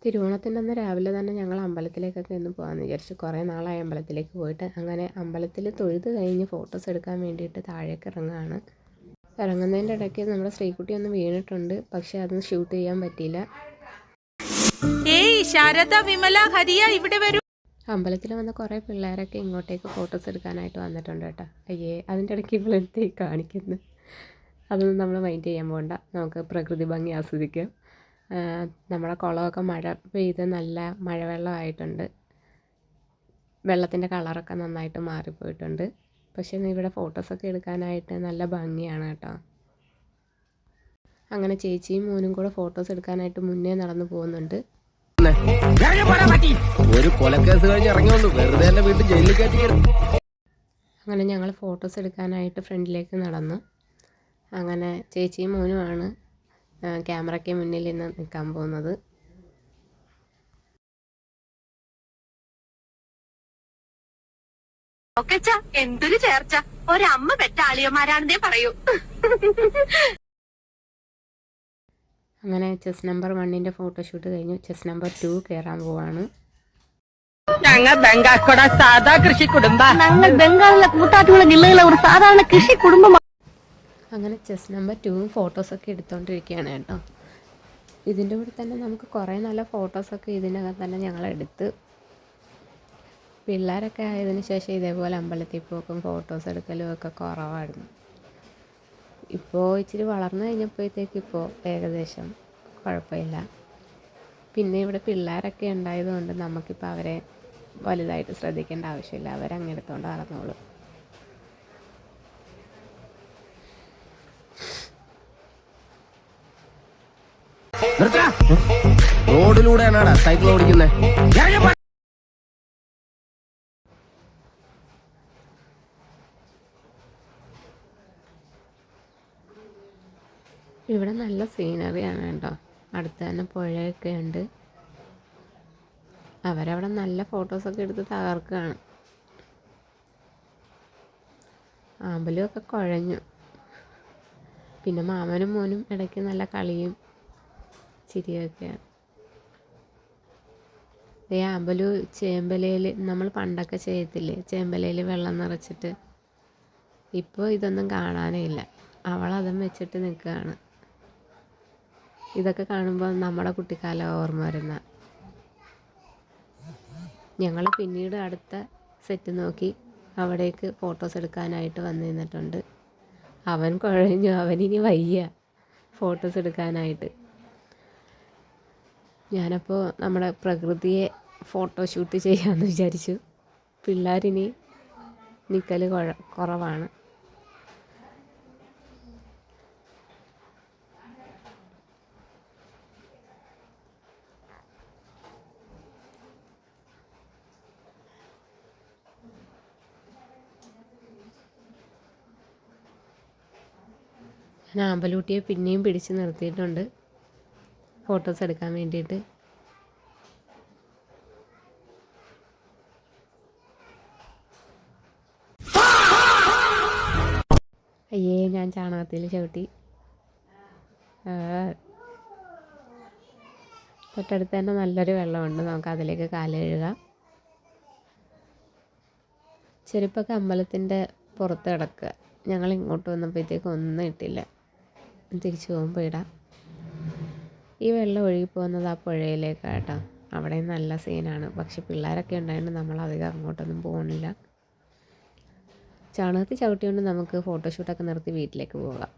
തിരുവോണത്തിൻ്റെ അന്ന് രാവിലെ തന്നെ ഞങ്ങൾ അമ്പലത്തിലേക്കൊക്കെ ഒന്ന് പോകാമെന്ന് വിചാരിച്ചു. കുറേ നാളായി അമ്പലത്തിലേക്ക് പോയിട്ട്. അങ്ങനെ അമ്പലത്തിൽ തൊഴുത് കഴിഞ്ഞ് ഫോട്ടോസ് എടുക്കാൻ വേണ്ടിയിട്ട് താഴേക്ക് ഇറങ്ങുകയാണ്. ഇറങ്ങുന്നതിൻ്റെ ഇടയ്ക്ക് നമ്മുടെ ശ്രീകുട്ടി ഒന്ന് വീണിട്ടുണ്ട്. പക്ഷേ അതൊന്ന് ഷൂട്ട് ചെയ്യാൻ പറ്റിയില്ല. ഇവിടെ വരൂ. അമ്പലത്തിൽ വന്ന കുറേ പിള്ളേരൊക്കെ ഇങ്ങോട്ടേക്ക് ഫോട്ടോസ് എടുക്കാനായിട്ട് വന്നിട്ടുണ്ട് കേട്ടോ. അയ്യേ, അതിൻ്റെ ഇടയ്ക്ക് ഇവളെന്തേ കാണിക്കുന്നു. അതൊന്നും നമ്മൾ മൈൻഡ് ചെയ്യാൻ പോകണ്ട. നമുക്ക് പ്രകൃതി ഭംഗി ആസ്വദിക്കാം. നമ്മുടെ കുളമൊക്കെ മഴ പെയ്ത് നല്ല മഴവെള്ളമായിട്ടുണ്ട്. വെള്ളത്തിൻ്റെ കളറൊക്കെ നന്നായിട്ട് മാറിപ്പോയിട്ടുണ്ട്. പക്ഷേ ഇവിടെ ഫോട്ടോസൊക്കെ എടുക്കാനായിട്ട് നല്ല ഭംഗിയാണ് കേട്ടോ. അങ്ങനെ ചേച്ചിയും മോനും കൂടെ ഫോട്ടോസ് എടുക്കാനായിട്ട് മുന്നേ നടന്നു പോകുന്നുണ്ട്. അങ്ങനെ ഞങ്ങൾ ഫോട്ടോസ് എടുക്കാനായിട്ട് ഫ്രണ്ടിലേക്ക് നടന്നു. അങ്ങനെ ചേച്ചിയും മോനുമാണ് ക്യാമറയ്ക്ക് മുന്നിൽ നിന്ന് നിൽക്കാൻ പോകുന്നത്. എന്തൊരു ചേർച്ച, ഒരമ്മ പെറ്റ ആളിയന്മാരാണെന്നേ പറയൂ. അങ്ങനെ ചെസ് നമ്പർ 1ൻ്റെ ഫോട്ടോഷൂട്ട് കഴിഞ്ഞു. ചെസ് നമ്പർ 2 കയറാൻ പോവാണ്. ഞങ്ങൾ ബംഗാൾക്കോട സാധാ കൃഷി കുടുംബം. ഞങ്ങൾ ബംഗാളിലെ കൂട്ടാറ്റുള്ള ജില്ലയിലെ ഒരു സാധാരണ കൃഷി കുടുംബം. അങ്ങനെ ചെസ് നമ്പർ 2 ഫോട്ടോസൊക്കെ എടുത്തുകൊണ്ടിരിക്കുകയാണ് കേട്ടോ. ഇതിൻ്റെ കൂടെ തന്നെ നമുക്ക് കുറേ നല്ല ഫോട്ടോസൊക്കെ ഇതിനകം തന്നെ ഞങ്ങളെടുത്ത്. പിള്ളേരൊക്കെ ആയതിനു ശേഷം ഇതേപോലെ അമ്പലത്തിൽ പോക്കും ഫോട്ടോസ് എടുക്കലും ഒക്കെ കുറവായിരുന്നു. ഇപ്പോൾ ഇച്ചിരി വളർന്നു കഴിഞ്ഞപ്പോഴത്തേക്ക് ഇപ്പോൾ ഏകദേശം കുഴപ്പമില്ല. പിന്നെ ഇവിടെ പിള്ളേരൊക്കെ ഉണ്ടായതുകൊണ്ട് നമുക്കിപ്പോൾ അവരെ വലുതായിട്ട് ശ്രദ്ധിക്കേണ്ട ആവശ്യമില്ല. അവരങ്ങെടുത്തോണ്ട് നടന്നോളും. റോഡിലൂടെയാണ് സൈക്കിൾ ഓടിക്കുന്നത്. ഇവിടെ നല്ല സീനറിയാണ് കേട്ടോ. അടുത്ത് തന്നെ പുഴയൊക്കെ ഉണ്ട്. അവരവിടെ നല്ല ഫോട്ടോസൊക്കെ എടുത്ത് തകർക്കുകയാണ്. ആമ്പലുമൊക്കെ കുഴഞ്ഞു. പിന്നെ മാമനും മോനും ഇടയ്ക്ക് നല്ല കളിയും ചിരിയൊക്കെയാണ്. ഈ ആമ്പലു ചേമ്പലയിൽ നമ്മൾ പണ്ടൊക്കെ ചെയ്യത്തില്ലേ, ചേമ്പലയിൽ വെള്ളം നിറച്ചിട്ട്. ഇപ്പോൾ ഇതൊന്നും കാണാനേ ഇല്ല. അവളതും വെച്ചിട്ട് നിൽക്കുകയാണ്. ഇതൊക്കെ കാണുമ്പോൾ നമ്മുടെ കുട്ടിക്കാലം ഓർമ്മ വരുന്ന. ഞങ്ങൾ പിന്നീട് അടുത്ത സെറ്റ് നോക്കി അവിടേക്ക് ഫോട്ടോസ് എടുക്കാനായിട്ട് വന്നു നിന്നിട്ടുണ്ട്. അവൻ കുഴഞ്ഞു, അവനിനി വയ്യ ഫോട്ടോസ് എടുക്കാനായിട്ട്. ഞാനപ്പോൾ നമ്മുടെ പ്രകൃതിയെ ഫോട്ടോഷൂട്ട് ചെയ്യാമെന്ന് വിചാരിച്ചു. പിള്ളേരിനി നിൽക്കൽ കുറവാണ്. ഞാൻ ആമ്പലൂട്ടിയെ പിന്നെയും പിടിച്ച് നിർത്തിയിട്ടുണ്ട് ഫോട്ടോസ് എടുക്കാൻ വേണ്ടിയിട്ട്. അയ്യേ, ഞാൻ ചാണകത്തിൽ ചവിട്ടി. തൊട്ടടുത്ത് തന്നെ നല്ലൊരു വെള്ളമുണ്ട്. നമുക്ക് അതിലേക്ക് കാല് കഴുകാം. ചെരുപ്പൊക്കെ അമ്പലത്തിൻ്റെ പുറത്ത് കിടക്കുക. ഞങ്ങൾ ഇങ്ങോട്ട് വന്നപ്പോഴത്തേക്ക് ഒന്നും ഇട്ടില്ല. തിരിച്ചു പോകുമ്പോൾ ഇടാം. ഈ വെള്ളം ഒഴുകിപ്പോകുന്നത് ആ പുഴയിലേക്കാണ് കേട്ടോ. അവിടെ നല്ല സീനാണ്. പക്ഷെ പിള്ളേരൊക്കെ ഉണ്ടായതുകൊണ്ട് നമ്മളധികം അങ്ങോട്ടൊന്നും പോകുന്നില്ല. ചാണകത്തിൽ ചവിട്ടിക്കൊണ്ട് നമുക്ക് ഫോട്ടോഷൂട്ടൊക്കെ നിർത്തി വീട്ടിലേക്ക് പോകാം.